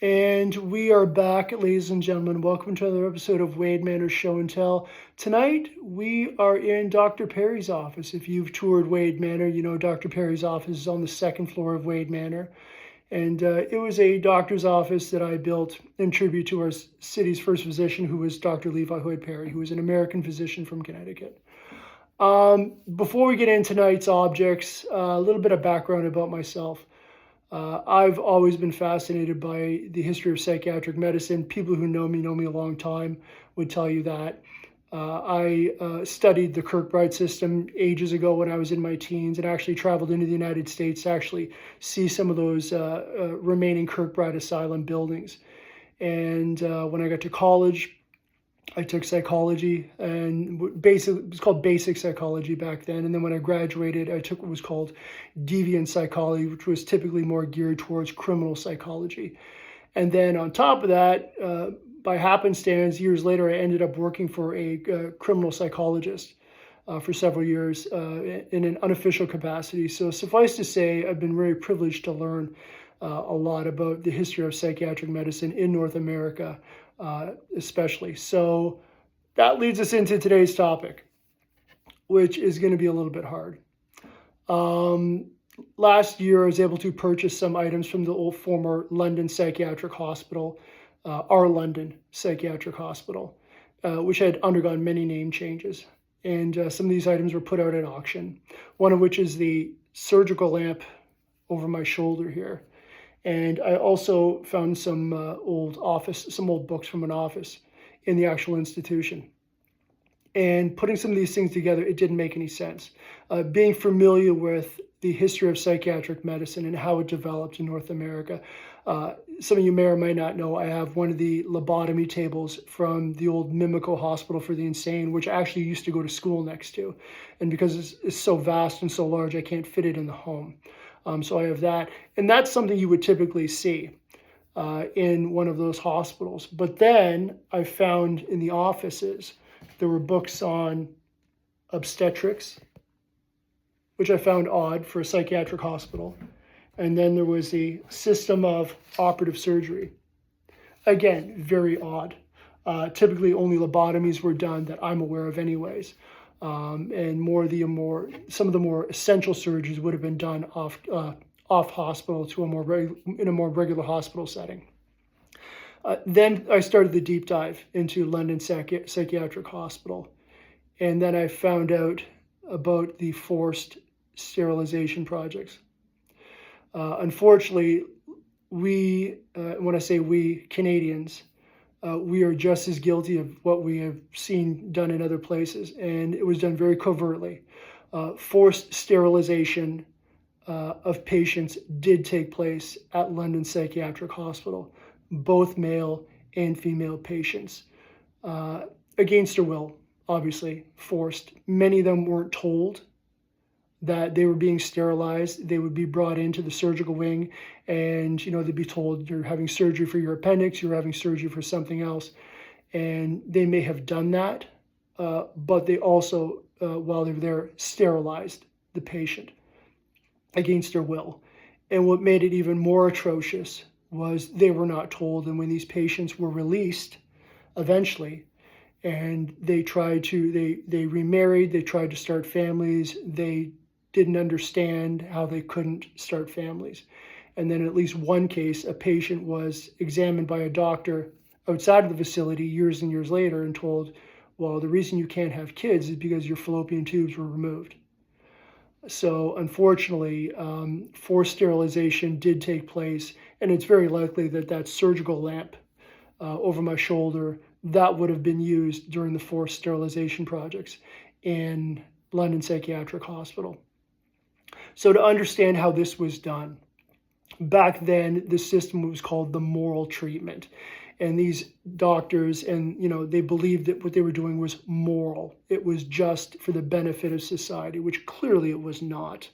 And we are back, ladies and gentlemen. Welcome to another episode of Wade Manor's Show and Tell. Tonight, we are in Dr. Perry's office. If you've toured Wade Manor, you know Dr. Perry's office is on the second floor of Wade Manor. And it was a doctor's office that I built in tribute to our city's first physician, who was Dr. Levi Hoyt Perry, who was an American physician from Connecticut. Before we get into tonight's objects, a little bit of background about myself. I've always been fascinated by the history of psychiatric medicine. People who know me a long time would tell you that. I studied the Kirkbride system ages ago when I was in my teens and actually traveled into the United States to actually see some of those remaining Kirkbride Asylum buildings. And when I got to college, I took psychology, and basically it was called basic psychology back then. And then when I graduated, I took what was called deviant psychology, which was typically more geared towards criminal psychology. And then on top of that, by happenstance, years later, I ended up working for a criminal psychologist for several years in an unofficial capacity. So suffice to say, I've been very privileged to learn a lot about the history of psychiatric medicine in North America. Especially. So that leads us into today's topic, which is going to be a little bit hard. Last year, I was able to purchase some items from the old former London Psychiatric Hospital, our London Psychiatric Hospital, which had undergone many name changes. And some of these items were put out at auction, one of which is the surgical lamp over my shoulder here. And I also found some old books from an office in the actual institution. And putting some of these things together, it didn't make any sense. Being familiar with the history of psychiatric medicine and how it developed in North America, some of you may or may not know, I have one of the lobotomy tables from the old Mimico Hospital for the Insane, which I actually used to go to school next to. And because it's so vast and so large, I can't fit it in the home. So I have that. And that's something you would typically see in one of those hospitals. But then I found in the offices, there were books on obstetrics, which I found odd for a psychiatric hospital. And then there was the system of operative surgery. Again, very odd. Typically only lobotomies were done that I'm aware of anyways. And some of the more essential surgeries would have been done off hospital to in a more regular hospital setting. Then I started the deep dive into London Psychiatric Hospital, and then I found out about the forced sterilization projects. Unfortunately, when I say we Canadians, we are just as guilty of what we have seen done in other places, and it was done very covertly. Forced sterilization of patients did take place at London Psychiatric Hospital, both male and female patients, against their will, obviously, forced. Many of them weren't told that they were being sterilized. They would be brought into the surgical wing and, they'd be told, you're having surgery for your appendix, you're having surgery for something else. And they may have done that, but they also, while they were there, sterilized the patient against their will. And what made it even more atrocious was they were not told. And when these patients were released eventually, and they remarried, they tried to start families, they didn't understand how they couldn't start families. And then in at least one case, a patient was examined by a doctor outside of the facility years and years later and told, well, the reason you can't have kids is because your fallopian tubes were removed. So unfortunately, forced sterilization did take place, and it's very likely that surgical lamp over my shoulder, that would have been used during the forced sterilization projects in London Psychiatric Hospital. So to understand how this was done, back then the system was called the moral treatment. And these doctors, they believed that what they were doing was moral. It was just for the benefit of society, which clearly it was not.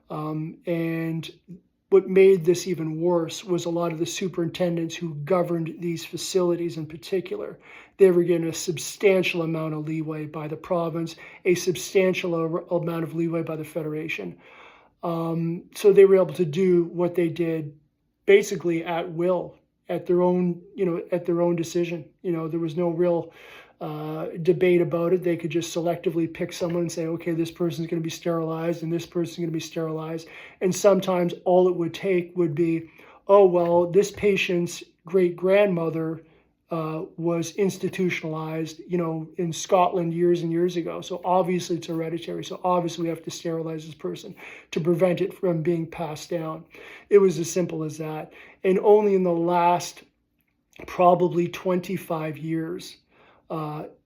And what made this even worse was a lot of the superintendents who governed these facilities in particular. They were given a substantial amount of leeway by the province, a substantial amount of leeway by the federation. So they were able to do what they did basically at will. at their own, at their own decision. There was no real debate about it. They could just selectively pick someone and say, okay, this person's going to be sterilized and this person's going to be sterilized. And sometimes all it would take would be, oh, well, this patient's great-grandmother was institutionalized, in Scotland years and years ago. So obviously it's hereditary. So obviously we have to sterilize this person to prevent it from being passed down. It was as simple as that. And only in the last probably 25 years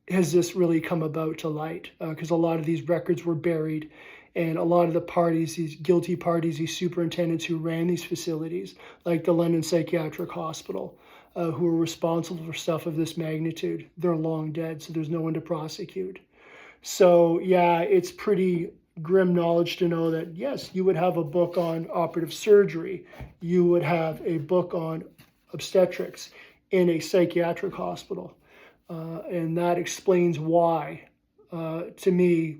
has this really come about to light, because a lot of these records were buried. And a lot of the parties, these guilty parties, these superintendents who ran these facilities, like the London Psychiatric Hospital, who were responsible for stuff of this magnitude, they're long dead, so there's no one to prosecute. So yeah, it's pretty grim knowledge to know that, yes, you would have a book on operative surgery, you would have a book on obstetrics in a psychiatric hospital. And that explains why, to me,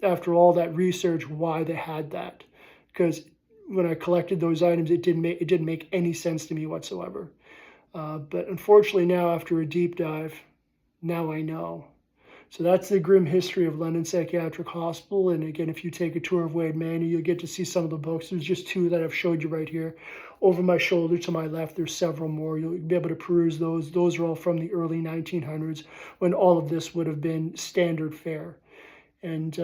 after all that research, why they had that. Because when I collected those items, it didn't make any sense to me whatsoever. But unfortunately now, after a deep dive, now I know. So that's the grim history of London Psychiatric Hospital. And again, if you take a tour of Wade Manor, you'll get to see some of the books. There's just two that I've showed you right here. Over my shoulder to my left, there's several more. You'll be able to peruse those. Those are all from the early 1900s, when all of this would have been standard fare. And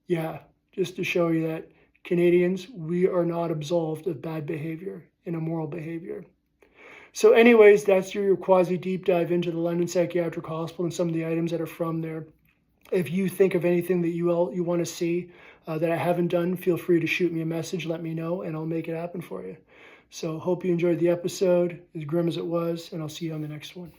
yeah, just to show you that Canadians, we are not absolved of bad behavior and immoral behavior. So anyways, that's your quasi deep dive into the London Psychiatric Hospital and some of the items that are from there. If you think of anything that you want to see that I haven't done, feel free to shoot me a message, let me know, and I'll make it happen for you. So hope you enjoyed the episode, as grim as it was, and I'll see you on the next one.